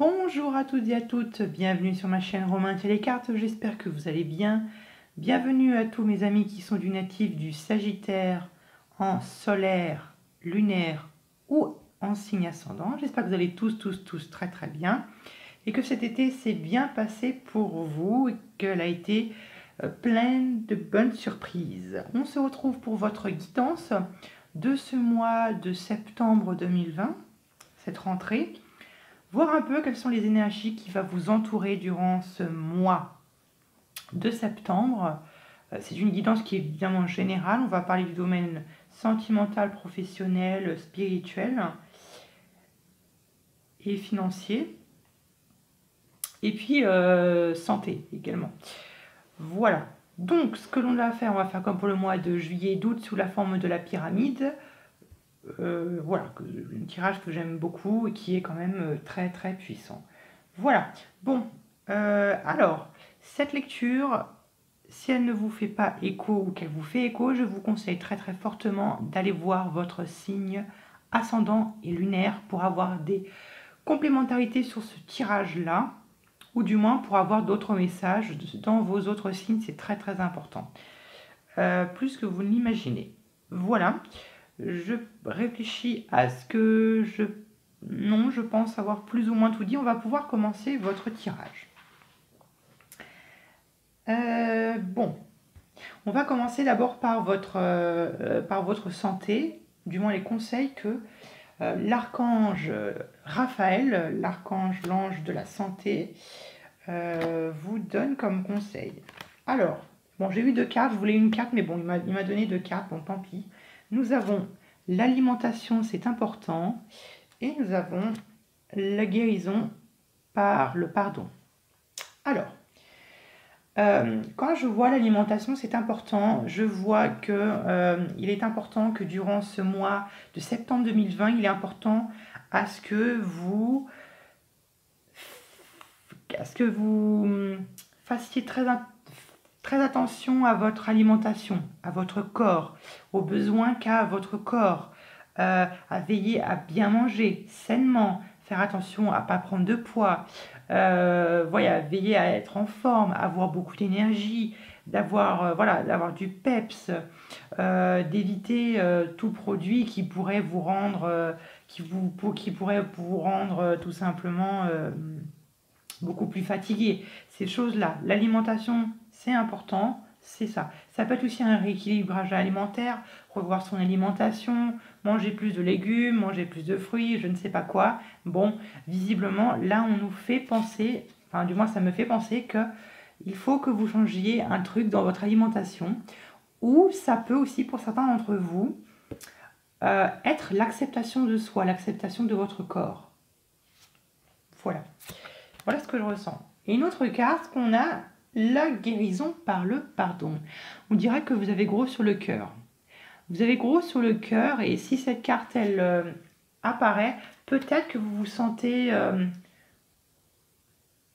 Bonjour à toutes et à toutes, bienvenue sur ma chaîne Romain Télécartes, j'espère que vous allez bien. Bienvenue à tous mes amis qui sont du natif du Sagittaire en solaire, lunaire ou en signe ascendant. J'espère que vous allez tous très très bien et que cet été s'est bien passé pour vous et qu'elle a été pleine de bonnes surprises. On se retrouve pour votre guidance de ce mois de septembre 2020, cette rentrée. Voir un peu quelles sont les énergies qui vont vous entourer durant ce mois de septembre. C'est une guidance qui est évidemment générale. On va parler du domaine sentimental, professionnel, spirituel et financier. Et puis santé également. Voilà. Donc ce que l'on va faire, on va faire comme pour le mois de juillet et d'août sous la forme de la pyramide. Voilà, un tirage que j'aime beaucoup et qui est quand même très très puissant. Voilà, bon, alors, cette lecture, si elle ne vous fait pas écho ou qu'elle vous fait écho, je vous conseille très très fortement d'aller voir votre signe ascendant et lunaire pour avoir des complémentarités sur ce tirage-là, ou du moins pour avoir d'autres messages dans vos autres signes, c'est très très important, plus que vous ne l'imaginez. Voilà. Je réfléchis à ce que je... Non, je pense avoir plus ou moins tout dit. On va pouvoir commencer votre tirage. Bon, on va commencer d'abord par votre santé, du moins les conseils que l'archange Raphaël, l'archange, l'ange de la santé, vous donne comme conseil. Alors, bon, j'ai eu 2 cartes, je voulais une carte, mais bon, il m'a donné 2 cartes, bon, tant pis. Nous avons l'alimentation, c'est important, et nous avons la guérison par le pardon. Alors, quand je vois l'alimentation, c'est important, je vois que il est important que durant ce mois de septembre 2020, il est important à ce que vous fassiez très attention à votre alimentation, à votre corps, aux besoins qu'a votre corps, à veiller à bien manger sainement, faire attention à ne pas prendre de poids, voilà, veiller à être en forme, avoir beaucoup d'énergie, d'avoir du peps, d'éviter tout produit qui pourrait vous rendre, qui pourrait vous rendre tout simplement beaucoup plus fatigué. Ces choses-là, l'alimentation, c'est important, c'est ça. Ça peut être aussi un rééquilibrage alimentaire, revoir son alimentation, manger plus de légumes, manger plus de fruits, je ne sais pas quoi. Bon, visiblement, là, on nous fait penser, enfin, du moins, ça me fait penser que il faut que vous changiez un truc dans votre alimentation, ou ça peut aussi, pour certains d'entre vous, être l'acceptation de soi, l'acceptation de votre corps. Voilà. Voilà ce que je ressens. Et une autre carte qu'on a, la guérison par le pardon. On dirait que vous avez gros sur le cœur. Vous avez gros sur le cœur et si cette carte, elle apparaît, peut-être que vous vous sentez...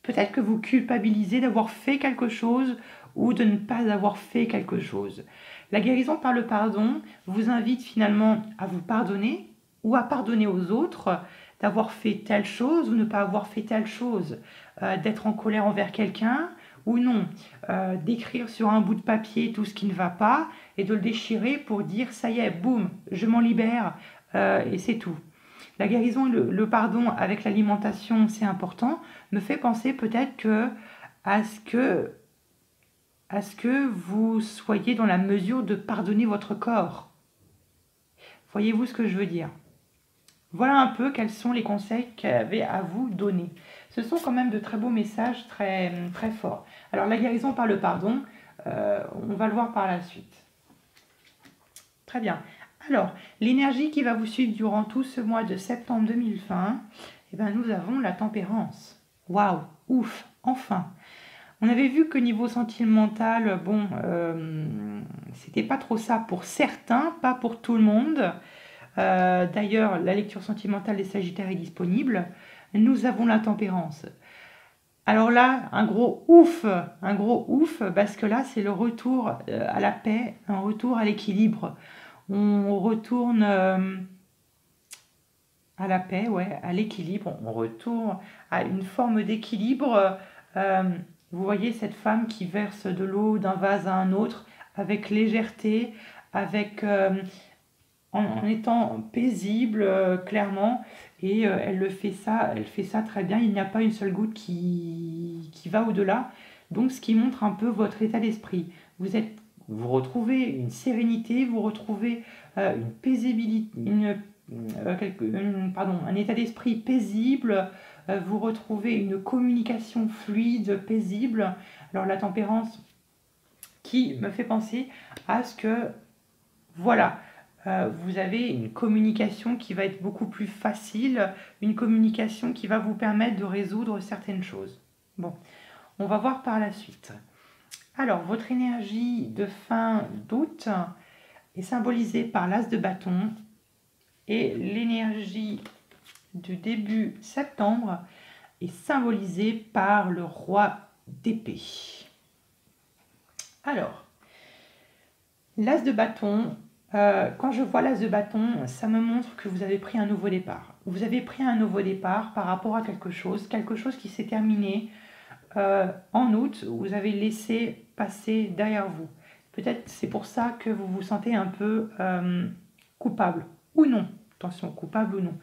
peut-être que vous culpabilisez d'avoir fait quelque chose ou de ne pas avoir fait quelque chose. La guérison par le pardon vous invite finalement à vous pardonner ou à pardonner aux autres d'avoir fait telle chose ou ne pas avoir fait telle chose, d'être en colère envers quelqu'un ou non, d'écrire sur un bout de papier tout ce qui ne va pas et de le déchirer pour dire ça y est, boum, je m'en libère et c'est tout. La guérison, le pardon avec l'alimentation, c'est important, me fait penser peut-être à ce que vous soyez dans la mesure de pardonner votre corps. Voyez-vous ce que je veux dire? Voilà un peu quels sont les conseils qu'elle avait à vous donner. Ce sont quand même de très beaux messages, très, très forts. Alors la guérison par le pardon, on va le voir par la suite. Très bien. Alors, l'énergie qui va vous suivre durant tout ce mois de septembre 2020, eh ben, nous avons la tempérance. Waouh, ouf, enfin. On avait vu que niveau sentimental, bon, c'était pas trop ça pour certains, pas pour tout le monde. D'ailleurs, la lecture sentimentale des Sagittaires est disponible. Nous avons la tempérance. Alors là, un gros ouf, parce que là, c'est le retour à la paix, un retour à l'équilibre. On retourne à la paix, ouais, à l'équilibre. On retourne à une forme d'équilibre. Euh, vous voyez cette femme qui verse de l'eau d'un vase à un autre avec légèreté, avec, en étant paisible, clairement. Et elle fait ça très bien. Il n'y a pas une seule goutte qui va au-delà. Donc, ce qui montre un peu votre état d'esprit. Vous retrouvez une sérénité, vous retrouvez une paisibilité, un état d'esprit paisible, vous retrouvez une communication fluide, paisible. Alors la tempérance qui me fait penser à ce que, voilà, vous avez une communication qui va être beaucoup plus facile, une communication qui va vous permettre de résoudre certaines choses. Bon, on va voir par la suite. Alors, votre énergie de fin d'août est symbolisée par l'as de bâton et l'énergie du début septembre est symbolisée par le roi d'épée. Alors, l'as de bâton, quand je vois l'as de bâton, ça me montre que vous avez pris un nouveau départ. Vous avez pris un nouveau départ par rapport à quelque chose qui s'est terminé en août, vous avez laissé passer derrière vous. Peut-être c'est pour ça que vous vous sentez un peu coupable ou non. Attention, coupable ou non.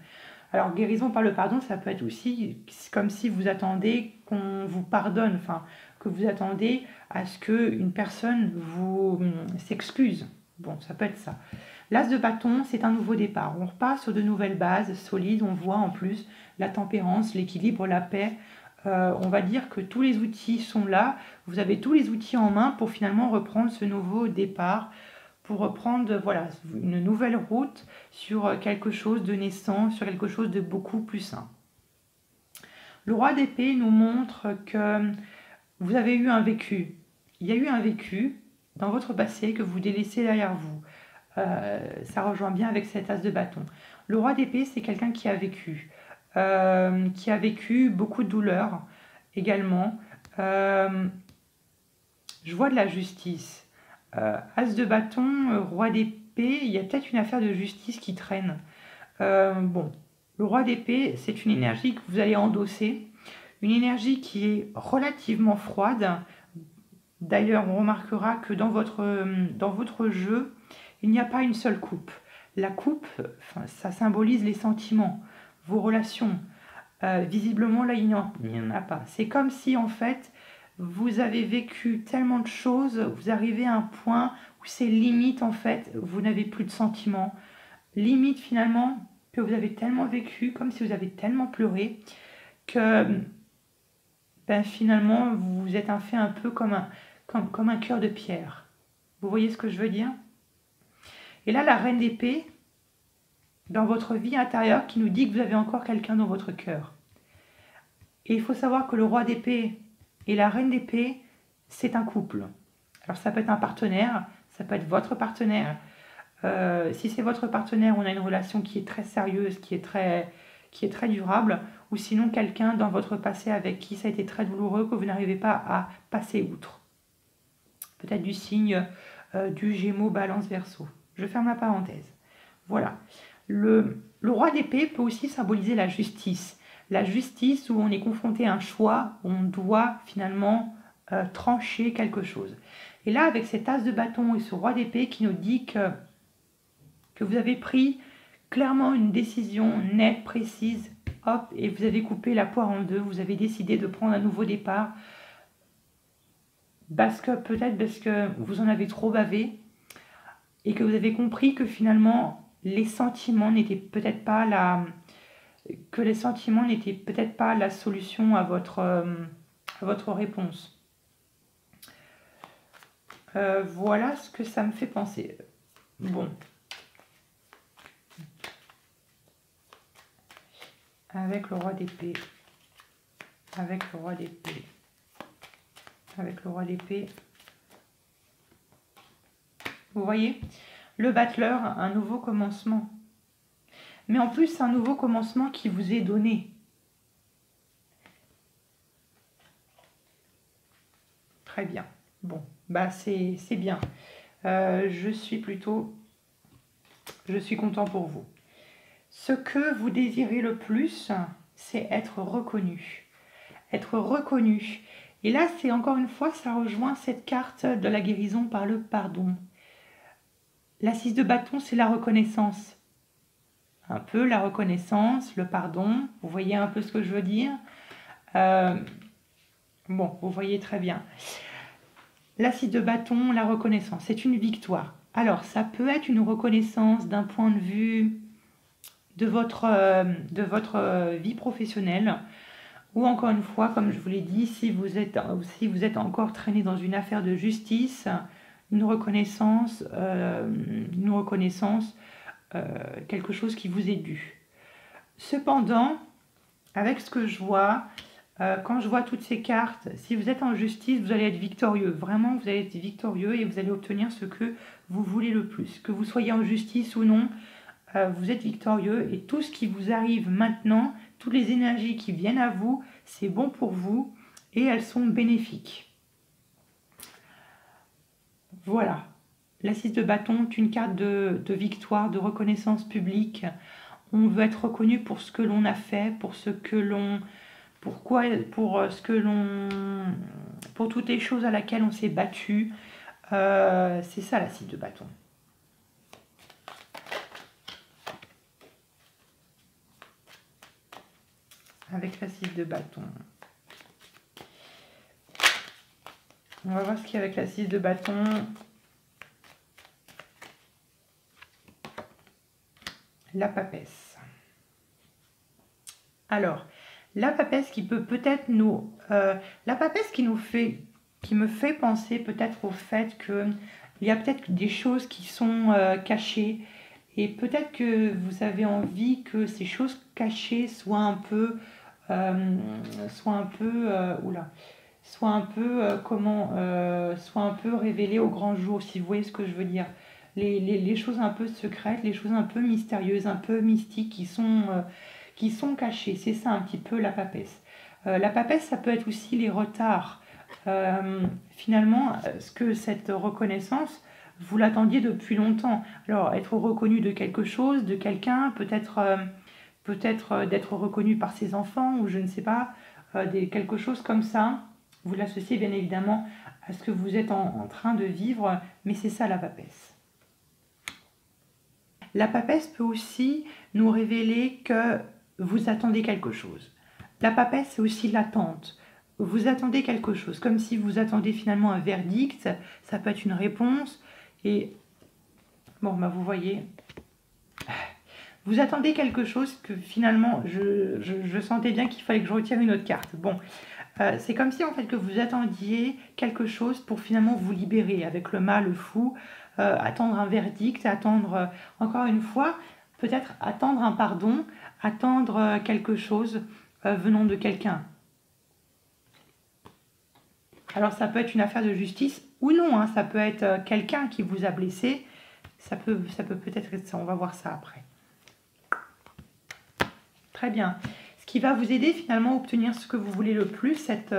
Alors, guérison par le pardon, ça peut être aussi comme si vous attendez qu'on vous pardonne, enfin, que vous attendez à ce qu'une personne vous s'excuse. Bon, ça peut être ça. L'as de bâton, c'est un nouveau départ. On repart sur de nouvelles bases solides. On voit en plus la tempérance, l'équilibre, la paix. On va dire que tous les outils sont là. Vous avez tous les outils en main pour finalement reprendre ce nouveau départ, pour reprendre voilà, une nouvelle route sur quelque chose de naissant, sur quelque chose de beaucoup plus sain. Le roi d'épée nous montre que vous avez eu un vécu. Il y a eu un vécu dans votre passé que vous délaissez derrière vous. Ça rejoint bien avec cet as de bâton. Le roi d'épée, c'est quelqu'un qui a vécu beaucoup de douleurs également. Je vois de la justice. As de bâton, roi d'épée, il y a peut-être une affaire de justice qui traîne. Bon, le roi d'épée, c'est une énergie que vous allez endosser, une énergie qui est relativement froide. D'ailleurs, on remarquera que dans votre jeu, il n'y a pas une seule coupe. La coupe, ça symbolise les sentiments, vos relations. Visiblement, là, il n'y en a pas. C'est comme si, en fait, vous avez vécu tellement de choses, vous arrivez à un point où c'est limite, en fait, vous n'avez plus de sentiments. Limite, finalement, que vous avez tellement vécu, comme si vous avez tellement pleuré, que finalement, vous êtes fait un peu comme un cœur de pierre. Vous voyez ce que je veux dire? Et là, la reine d'épée, dans votre vie intérieure, qui nous dit que vous avez encore quelqu'un dans votre cœur. Et il faut savoir que le roi d'épée et la reine d'épée, c'est un couple. Alors ça peut être un partenaire, ça peut être votre partenaire. Si c'est votre partenaire, on a une relation qui est très sérieuse, qui est très durable. Ou sinon quelqu'un dans votre passé avec qui ça a été très douloureux, que vous n'arrivez pas à passer outre. Peut-être du signe du Gémeaux, Balance, Verseau. Je ferme la parenthèse. Voilà. Le roi d'épée peut aussi symboliser la justice. La justice où on est confronté à un choix, où on doit finalement trancher quelque chose. Et là, avec cet as de bâton et ce roi d'épée qui nous dit que vous avez pris clairement une décision nette, précise, hop, et vous avez coupé la poire en deux, vous avez décidé de prendre un nouveau départ, peut-être parce que vous en avez trop bavé, et que vous avez compris que finalement, les sentiments n'étaient peut-être pas la solution à votre réponse. Voilà ce que ça me fait penser. Bon. Avec le roi d'épée. Avec le roi d'épée. Avec le roi d'épée. Vous voyez? Le battleur, un nouveau commencement. Mais en plus, c'est un nouveau commencement qui vous est donné. Très bien. Bon, bah c'est bien. Je suis content pour vous. Ce que vous désirez le plus, c'est être reconnu. Être reconnu. Et là, c'est encore une fois, ça rejoint cette carte de la guérison par le pardon. La 6 de bâton, c'est la reconnaissance. Un peu la reconnaissance, le pardon. Vous voyez un peu ce que je veux dire? Bon, vous voyez très bien. La 6 de bâton, la reconnaissance, c'est une victoire. Alors, ça peut être une reconnaissance d'un point de vue de votre vie professionnelle, ou encore une fois, comme je vous l'ai dit, si vous êtes encore traîné dans une affaire de justice, une reconnaissance, quelque chose qui vous est dû. Cependant, avec ce que je vois, quand je vois toutes ces cartes, si vous êtes en justice, vous allez être victorieux. Vraiment, vous allez être victorieux et vous allez obtenir ce que vous voulez le plus. Que vous soyez en justice ou non, vous êtes victorieux et tout ce qui vous arrive maintenant, toutes les énergies qui viennent à vous, c'est bon pour vous et elles sont bénéfiques. Voilà. La 6 de bâton est une carte de victoire, de reconnaissance publique. On veut être reconnu pour ce que l'on a fait, pour ce que l'on... Pourquoi, pour toutes les choses à laquelle on s'est battu. C'est ça la 6 de bâton. Avec la 6 de bâton. On va voir ce qu'il y a avec la 6 de bâton. La papesse. Alors, la papesse qui peut peut-être nous... la papesse qui me fait penser peut-être au fait qu'il y a peut-être des choses qui sont cachées. Et peut-être que vous avez envie que ces choses cachées soient un peu... soit un peu révélées au grand jour, si vous voyez ce que je veux dire. Les choses un peu secrètes, les choses un peu mystérieuses, un peu mystiques qui sont cachées. C'est ça un petit peu la papesse. La papesse, ça peut être aussi les retards. Finalement, ce que cette reconnaissance, vous l'attendiez depuis longtemps. Alors, être reconnu de quelque chose, de quelqu'un, peut-être d'être reconnu par ses enfants, ou je ne sais pas, quelque chose comme ça. Vous l'associez bien évidemment à ce que vous êtes en train de vivre, mais c'est ça la papesse. La papesse peut aussi nous révéler que vous attendez quelque chose. La papesse, c'est aussi l'attente. Vous attendez quelque chose, comme si vous attendez finalement un verdict, ça peut être une réponse, et bon, bah vous voyez, vous attendez quelque chose que finalement, je sentais bien qu'il fallait que je retire une autre carte. Bon, c'est comme si en fait que vous attendiez quelque chose pour finalement vous libérer avec le mal, le fou, attendre un verdict, attendre, encore une fois, peut-être attendre un pardon, attendre quelque chose venant de quelqu'un. Alors ça peut être une affaire de justice ou non, hein, ça peut être quelqu'un qui vous a blessé, ça peut peut-être être ça, on va voir ça après. Très bien. Ce qui va vous aider finalement à obtenir ce que vous voulez le plus, cette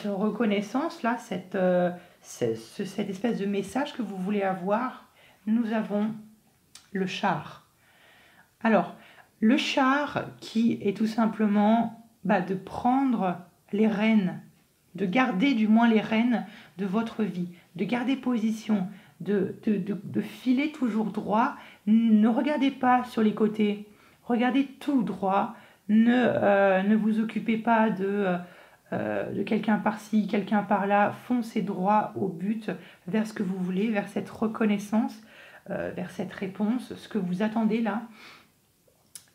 reconnaissance-là, cette espèce de message que vous voulez avoir, nous avons le char. Alors, le char qui est tout simplement de prendre les rênes, de garder du moins les rênes de votre vie, de garder position, de filer toujours droit. Ne regardez pas sur les côtés, regardez tout droit. Ne vous occupez pas de quelqu'un par-ci, quelqu'un par-là. Foncez droit au but, vers ce que vous voulez, vers cette reconnaissance, vers cette réponse, ce que vous attendez là.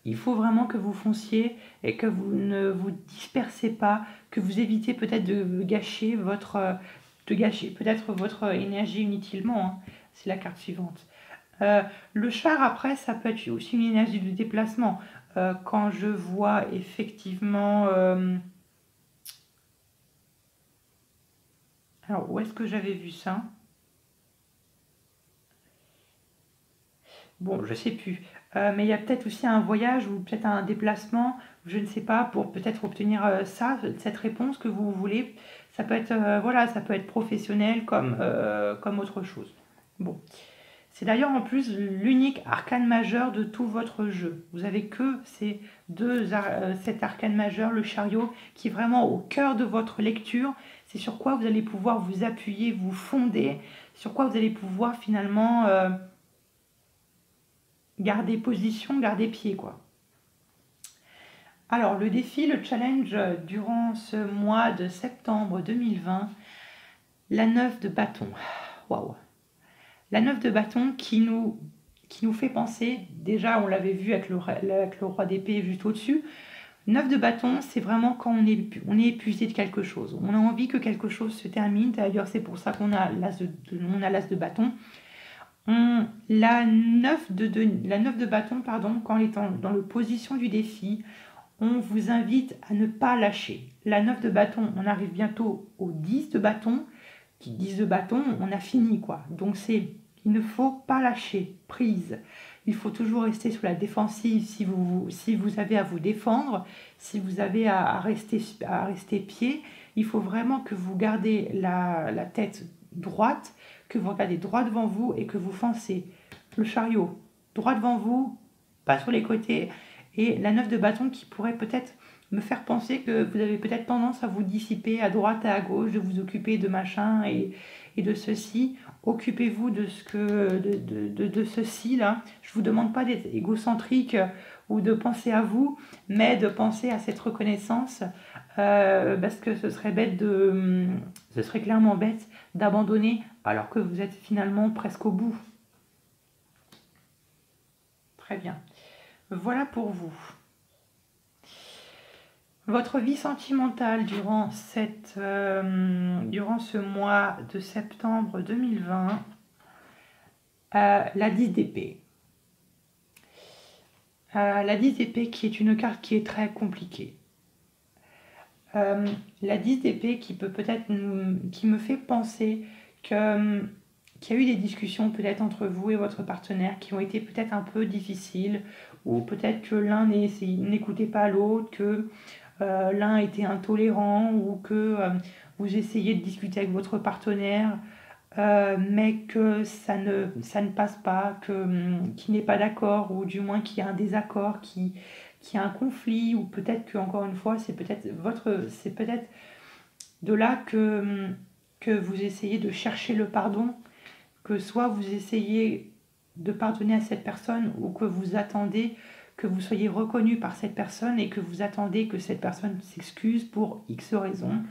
Il faut vraiment que vous fonciez et que vous ne vous dispersez pas, que vous évitez peut-être de gâcher peut-être votre énergie inutilement. Hein. C'est la carte suivante. Le char, après, ça peut être aussi une énergie de déplacement. Quand je vois effectivement... alors, où est-ce que j'avais vu ça? Bon, je sais plus. Mais il y a peut-être aussi un voyage ou peut-être un déplacement, je ne sais pas, pour peut-être obtenir cette réponse que vous voulez. Ça peut être, voilà, ça peut être professionnel comme autre chose. Bon, C'est d'ailleurs en plus l'unique arcane majeur de tout votre jeu. Vous avez que cet arcane majeur, le chariot, qui est vraiment au cœur de votre lecture. C'est sur quoi vous allez pouvoir vous appuyer, vous fonder, sur quoi vous allez pouvoir finalement garder position, garder pied, quoi. Alors, le défi, le challenge durant ce mois de septembre 2020, la 9 de bâton. Waouh! La 9 de bâton qui nous fait penser, déjà on l'avait vu avec le roi d'épée juste au-dessus, 9 de bâton, c'est vraiment quand on est épuisé de quelque chose. On a envie que quelque chose se termine, d'ailleurs c'est pour ça qu'on a l'as de bâton. La 9 de bâton, pardon, quand elle est dans le position du défi, on vous invite à ne pas lâcher. La 9 de bâton, on arrive bientôt au 10 de bâton. Qui 10 de bâton, on a fini, quoi. Donc il ne faut pas lâcher prise. Il faut toujours rester sur la défensive si vous avez à vous défendre, si vous avez à rester pied. Il faut vraiment que vous gardez la tête droite, que vous regardez droit devant vous et que vous foncez. Le chariot, droit devant vous, pas sur les côtés. Et la 9 de bâton qui pourrait peut-être me faire penser que vous avez peut-être tendance à vous dissiper à droite et à gauche, de vous occuper de machin et de ceci. Occupez-vous de ceci là. Je ne vous demande pas d'être égocentrique ou de penser à vous, mais de penser à cette reconnaissance parce que ce serait clairement bête d'abandonner alors que vous êtes finalement presque au bout. Très bien. Voilà pour vous. Votre vie sentimentale durant ce mois de septembre 2020, la 10 d'épée. La 10 d'épée qui est une carte qui est très compliquée. La 10 d'épée qui me fait penser qu'il y a eu des discussions peut-être entre vous et votre partenaire qui ont été peut-être un peu difficiles, ou peut-être que l'un n'écoutait pas l'autre, que l'un était intolérant, ou que vous essayez de discuter avec votre partenaire, mais que ça ne passe pas, qu'il n'est pas d'accord, ou du moins qu'il y a un désaccord, qu'il y a un conflit, ou peut-être que encore une fois, c'est peut-être de là que vous essayez de chercher le pardon, que soit vous essayez de pardonner à cette personne, ou que vous attendez que vous soyez reconnu par cette personne et que vous attendez que cette personne s'excuse pour X raisons,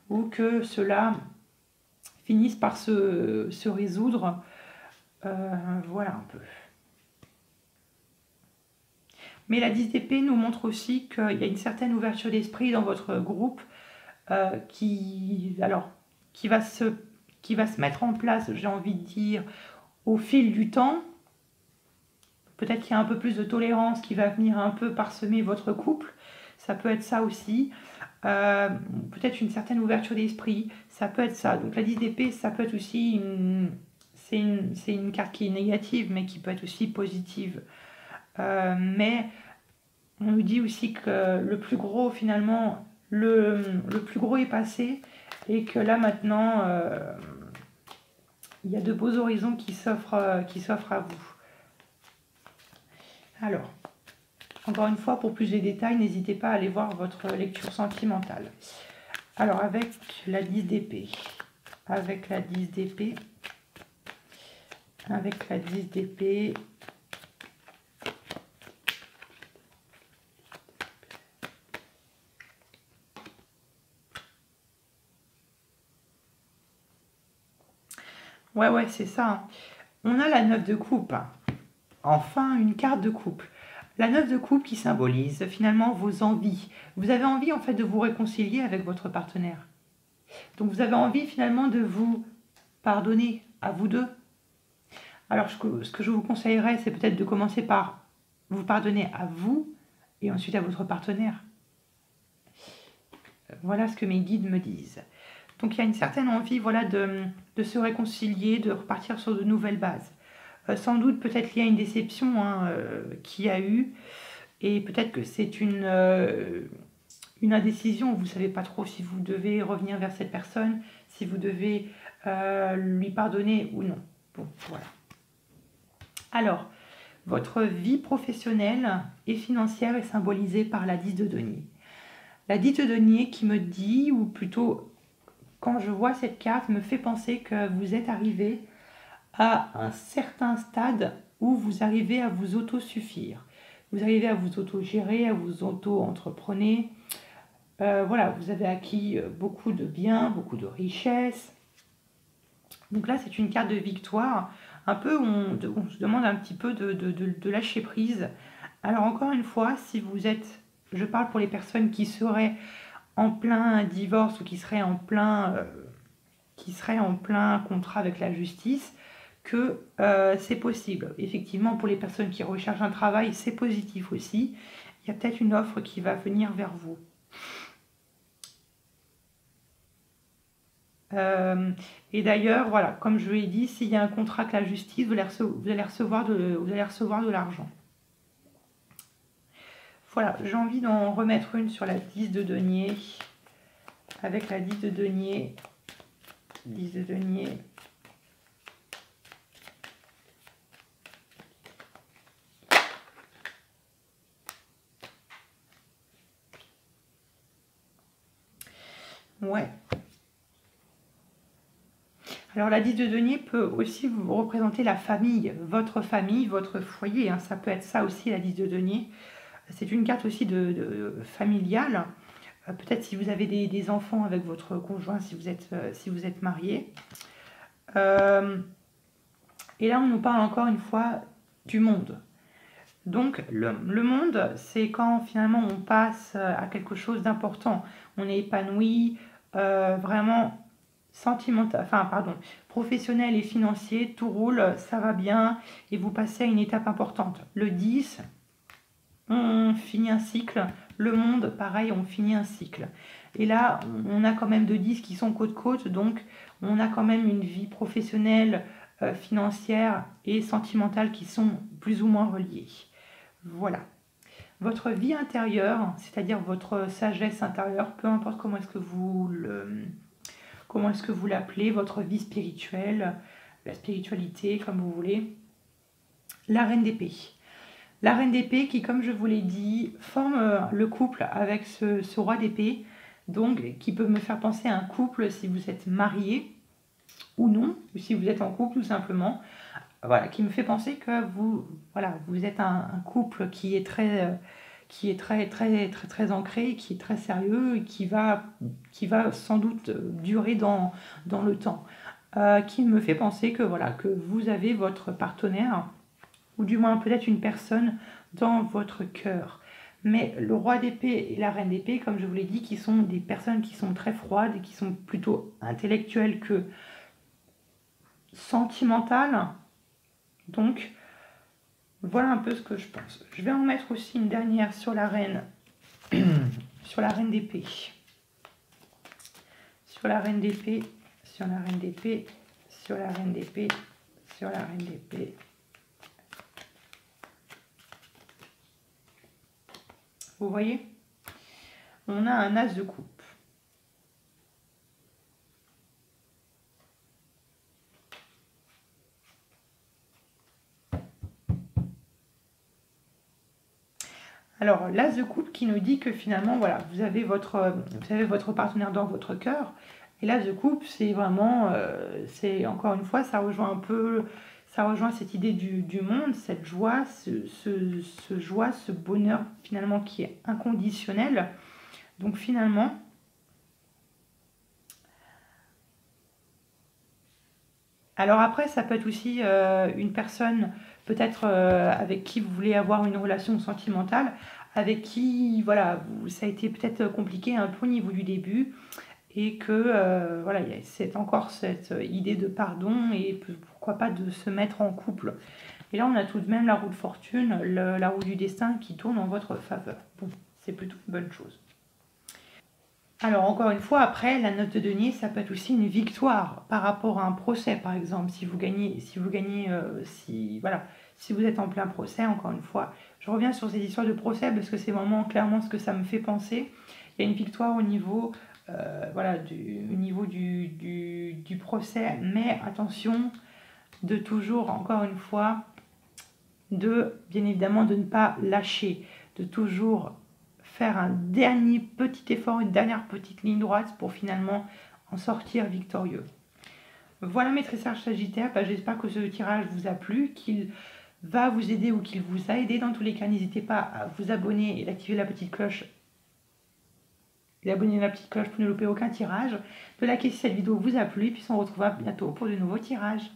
ou que cela finisse par se résoudre. Voilà un peu. Mais la 10 d'épée nous montre aussi qu'il y a une certaine ouverture d'esprit dans votre groupe qui va se mettre en place, j'ai envie de dire, au fil du temps. Peut-être qu'il y a un peu plus de tolérance qui va venir un peu parsemer votre couple. Ça peut être ça aussi. Peut-être une certaine ouverture d'esprit. Ça peut être ça. Donc la 10 d'épée, ça peut être aussi c'est une carte qui est négative, mais qui peut être aussi positive. Mais on nous dit aussi que le plus gros, finalement, le plus gros est passé. Et que là, maintenant, il y a de beaux horizons qui s'offrent à vous. Alors, encore une fois, pour plus de détails, n'hésitez pas à aller voir votre lecture sentimentale. Alors, avec la 10 d'épée, avec la 10 d'épée, avec la 10 d'épée, ouais, c'est ça. On a la 9 de coupe. Enfin, une carte de couple. La 9 de coupe qui symbolise finalement vos envies. Vous avez envie en fait de vous réconcilier avec votre partenaire. Donc vous avez envie finalement de vous pardonner à vous deux. Alors ce que je vous conseillerais, c'est peut-être de commencer par vous pardonner à vous et ensuite à votre partenaire. Voilà ce que mes guides me disent. Donc il y a une certaine envie de se réconcilier, de repartir sur de nouvelles bases. Sans doute peut-être lié à une déception qu'il y a eu, et peut-être que c'est une indécision. Vous ne savez pas trop si vous devez revenir vers cette personne, si vous devez lui pardonner ou non. Bon, voilà. Alors, votre vie professionnelle et financière est symbolisée par la 10 de denier. La 10 de denier qui me dit, ou plutôt quand je vois cette carte, me fait penser que vous êtes arrivé à un certain stade où vous arrivez à vous autosuffire. Vous arrivez à vous autogérer, à vous auto-entreprenez. Voilà, vous avez acquis beaucoup de biens, beaucoup de richesses. Donc là, c'est une carte de victoire, un peu où on se demande un petit peu de lâcher prise. Alors encore une fois, si vous êtes, je parle pour les personnes qui seraient en plein divorce ou qui seraient en plein contrat avec la justice, que c'est possible. Effectivement, pour les personnes qui recherchent un travail, c'est positif aussi. Il y a peut-être une offre qui va venir vers vous. Et d'ailleurs, voilà, comme je l'ai dit, s'il y a un contrat avec la justice, vous allez recevoir de l'argent. Voilà, j'ai envie d'en remettre une sur la 10 de denier. Avec la 10 de denier. 10 de denier. Ouais. Alors la 10 de denier peut aussi vous représenter la famille, votre foyer. Hein. Ça peut être ça aussi, la 10 de denier. C'est une carte aussi de familiale. Peut-être si vous avez des enfants avec votre conjoint, si vous êtes marié. Et là, on nous parle encore une fois du monde. Donc le monde, c'est quand finalement on passe à quelque chose d'important. On est épanoui, vraiment sentimental, professionnel et financier, tout roule, ça va bien et vous passez à une étape importante. Le 10, on finit un cycle. Le monde, pareil, on finit un cycle. Et là, on a quand même 2 10 qui sont côte-côte, donc on a quand même une vie professionnelle, financière et sentimentale qui sont plus ou moins reliées. Voilà. Votre vie intérieure, c'est-à-dire votre sagesse intérieure, peu importe comment est-ce que vous l'appelez, votre vie spirituelle, la spiritualité, comme vous voulez. La reine d'épée. La reine d'épée qui, comme je vous l'ai dit, forme le couple avec ce roi d'épée, donc qui peut me faire penser à un couple si vous êtes marié ou non, ou si vous êtes en couple tout simplement. Voilà, qui me fait penser que vous êtes un couple qui est très ancré, qui est très sérieux, et qui va sans doute durer dans le temps. Qui me fait penser que vous avez votre partenaire, ou du moins peut-être une personne dans votre cœur. Mais le roi d'épée et la reine d'épée, comme je vous l'ai dit, qui sont des personnes qui sont très froides et qui sont plutôt intellectuelles que sentimentales. Donc, voilà un peu ce que je pense. Je vais en mettre aussi une dernière sur la reine, sur la reine d'épée. Sur la reine d'épée, sur la reine d'épée, sur la reine d'épée, sur la reine d'épée. Vous voyez? On a un as de coupe. Alors, l'as de coupe qui nous dit que finalement, voilà, vous avez votre partenaire dans votre cœur. Et l'as de coupe, c'est vraiment, c'est encore une fois, ça rejoint cette idée du monde, cette joie, ce bonheur finalement qui est inconditionnel. Donc finalement, alors après, ça peut être aussi une personne peut-être avec qui vous voulez avoir une relation sentimentale, avec qui, voilà, ça a été peut-être compliqué un peu au niveau du début, et que, voilà, il y a encore cette idée de pardon, et pourquoi pas de se mettre en couple. Et là, on a tout de même la roue de fortune, la roue du destin qui tourne en votre faveur. Bon, c'est plutôt une bonne chose. Alors encore une fois, après, la note de denier, ça peut être aussi une victoire par rapport à un procès, par exemple. Si vous êtes en plein procès, encore une fois. Je reviens sur ces histoires de procès parce que c'est vraiment clairement ce que ça me fait penser. Il y a une victoire au niveau, du procès, mais attention de toujours, encore une fois, bien évidemment, de ne pas lâcher, de toujours faire un dernier petit effort, une dernière petite ligne droite pour finalement en sortir victorieux. Voilà mes trésors Sagittaires, j'espère que ce tirage vous a plu, qu'il va vous aider ou qu'il vous a aidé. Dans tous les cas, n'hésitez pas à vous abonner et d'activer la petite cloche. Abonnez-vous à la petite cloche pour ne louper aucun tirage. De liker si cette vidéo vous a plu et puis on se retrouvera bientôt pour de nouveaux tirages.